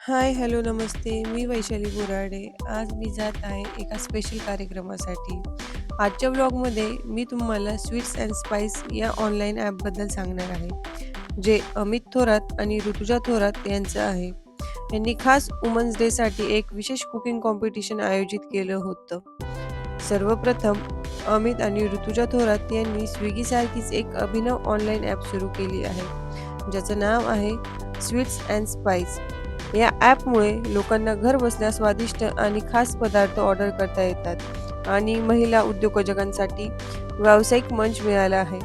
हाय, hello, नमस्ते. मी वैशाली बोराडे. आज मी जात आहे एका स्पेशल कार्यक्रमासाठी. आजच्या व्लॉगमध्ये मी तुम्हाला स्वीट्स अँड स्पाइस या ऑनलाईन ॲपबद्दल सांगणार आहे, जे अमित थोरात आणि ऋतुजा थोरात यांचं आहे. यांनी खास वुमन्स डेसाठी एक विशेष कुकिंग कॉम्पिटिशन आयोजित केलं होतं. सर्वप्रथम अमित आणि ऋतुजा थोरात यांनी स्विगीसारखीच एक अभिनव ऑनलाईन ॲप सुरू केली आहे, ज्याचं नाव आहे स्वीट्स अँड स्पाइस. या ॲपमुळे लोकांना घरबसल्या स्वादिष्ट आणि खास पदार्थ ऑर्डर करता येतात आणि महिला उद्योजकांसाठी व्यावसायिक मंच मिळाला आहे.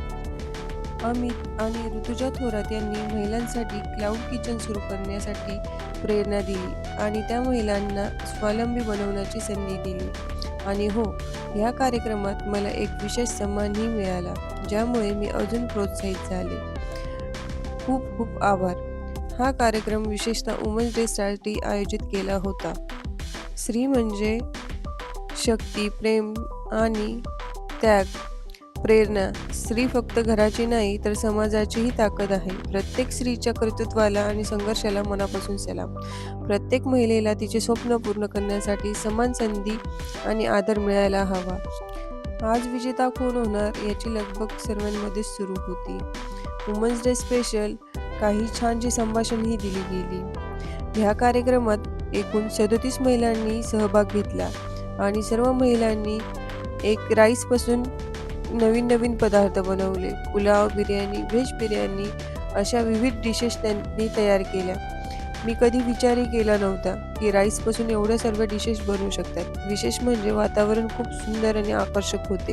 अमित आणि ऋतुजा थोरात यांनी महिलांसाठी क्लाउड किचन सुरू करण्यासाठी प्रेरणा दिली आणि त्या महिलांना स्वावलंबी बनवण्याची संधी दिली. आणि हो, ह्या कार्यक्रमात मला एक विशेष सन्मानही मिळाला, ज्यामुळे मी अजून प्रोत्साहित झाले. खूप खूप आभार. हा कार्यक्रम विशेषतः वुमन्स डेसाठी आयोजित केला होता. स्त्री म्हणजे शक्ती, प्रेम आणि त्याग, प्रेरणा. स्त्री फक्त घराची नाही तर समाजाचीही ताकद आहे. प्रत्येक स्त्रीच्या कर्तृत्वाला आणि संघर्षाला मनापासून सलाम. प्रत्येक महिलेला तिचे स्वप्न पूर्ण करण्यासाठी समान संधी आणि आदर मिळायला हवा. आज विजेता कोण होणार याची लगबग सर्वांमध्ये सुरू होती. वुमन्स डे स्पेशल काही छानशी संभाषणही दिली गेली. ह्या कार्यक्रमात एकूण 37 महिलांनी सहभाग घेतला आणि सर्व महिलांनी एक राईसपासून नवीन नवीन पदार्थ बनवले. पुलाव, बिर्याणी, व्हेज बिर्याणी अशा विविध डिशेस त्यांनी तयार केल्या. मी कधी विचारही केला नव्हता की राईसपासून एवढ्या सर्व डिशेस बनवू शकतात. विशेष म्हणजे वातावरण खूप सुंदर आणि आकर्षक होते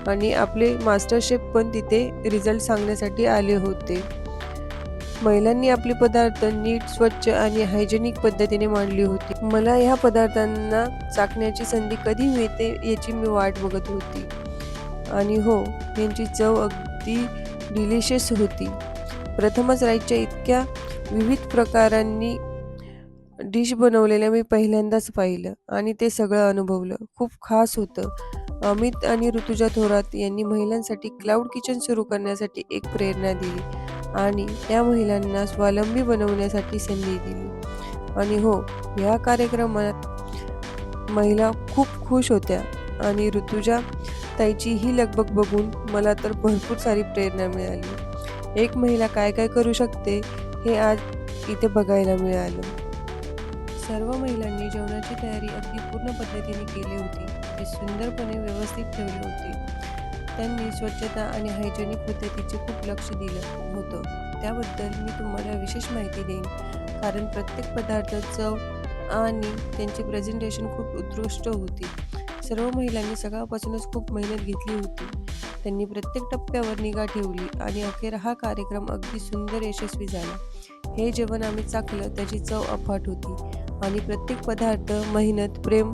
आणि आपले मास्टर शेफ पण तिथे रिझल्ट सांगण्यासाठी आले होते. महिलांनी आपले पदार्थ नीट, स्वच्छ आणि हायजेनिक पद्धतीने मांडली होती. मला ह्या पदार्थांना चाखण्याची संधी कधी मिळते याची मी वाट बघत होती. आणि हो, यांची चव अगदी डिलिशियस होती. प्रथमच राईसच्या इतक्या विविध प्रकारांनी डिश बनवलेल्या मी पहिल्यांदाच पाहिलं आणि ते सगळं अनुभवलं. खूप खास होतं. अमित आणि ऋतुजा थोरात यांनी महिलांसाठी क्लाउड किचन सुरू करण्यासाठी एक प्रेरणा दिली आणि त्या महिलांना स्वावलंबी बनवण्यासाठी संधी दिली. आणि हो, या कार्यक्रमात महिला खूप खुश होत्या आणि ऋतुजा ताईची ही लगबग बघून मला तर भरपूर सारी प्रेरणा मिळाली. एक महिला काय काय करू शकते हे आज इथे बघायला मिळालं. सर्व महिलांनी जेवणाची तयारी अगदी पूर्ण पद्धतीने केली होती. ते सुंदरपणे व्यवस्थित ठेवले होते. त्यांनी स्वच्छता आणि हायजेनिक पद्धतीचे खूप लक्ष दिलं होतं. त्याबद्दल मी तुम्हाला विशेष माहिती देईन, कारण प्रत्येक पदार्थ, चव आणि त्यांची प्रेझेंटेशन खूप उत्कृष्ट होती. सर्व महिलांनी सकाळपासूनच खूप मेहनत घेतली होती. त्यांनी प्रत्येक टप्प्यावर निगा ठेवली आणि अखेर हा कार्यक्रम अगदी सुंदर यशस्वी झाला. हे जेवण आम्ही चाखलं त्याची चव अफाट होती आणि प्रत्येक पदार्थ, मेहनत, प्रेम,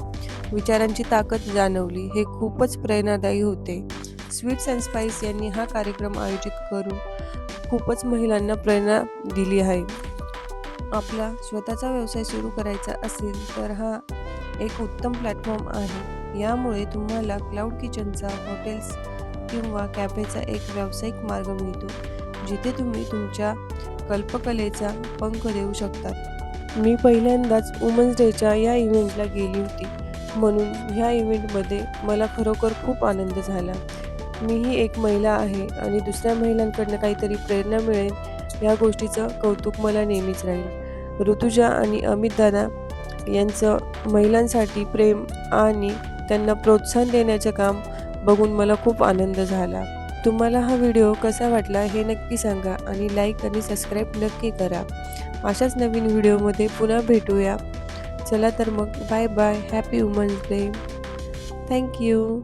विचारांची ताकद जाणवली. हे खूपच प्रेरणादायी होते. स्वीट्स अँड स्पाइस यांनी हा कार्यक्रम आयोजित करून खूपच महिलांना प्रेरणा दिली आहे. आपला स्वतःचा व्यवसाय सुरू करायचा असेल तर हा एक उत्तम प्लॅटफॉर्म आहे. यामुळे तुम्हाला क्लाउड किचनचा, हॉटेल्स किंवा कॅफेचा एक व्यावसायिक मार्ग मिळतो, जिथे तुम्ही तुमच्या कल्पकलेचा पंख देऊ शकतात. मी पहिल्यांदाच वुमन्स डेच्या या इव्हेंटला गेली होती, म्हणून ह्या इव्हेंटमध्ये मला खरोखर खूप आनंद झाला. मीही एक महिला आहे आणि दुसऱ्या महिलांकडनं काहीतरी प्रेरणा मिळेल या गोष्टीचं कौतुक मला नेहमीच राहील. ऋतुजा आणि अमित दादा यांचं महिलांसाठी प्रेम आणि त्यांना प्रोत्साहन देण्याचं काम बघून मला खूप आनंद झाला. तुम्हाला हा व्हिडिओ कसा वाटला हे नक्की सांगा आणि लाईक आणि सबस्क्राईब नक्की करा. अशाच नवीन व्हिडिओमध्ये पुन्हा भेटूया. चला तर मग, bye bye. Happy women's day. Thank you.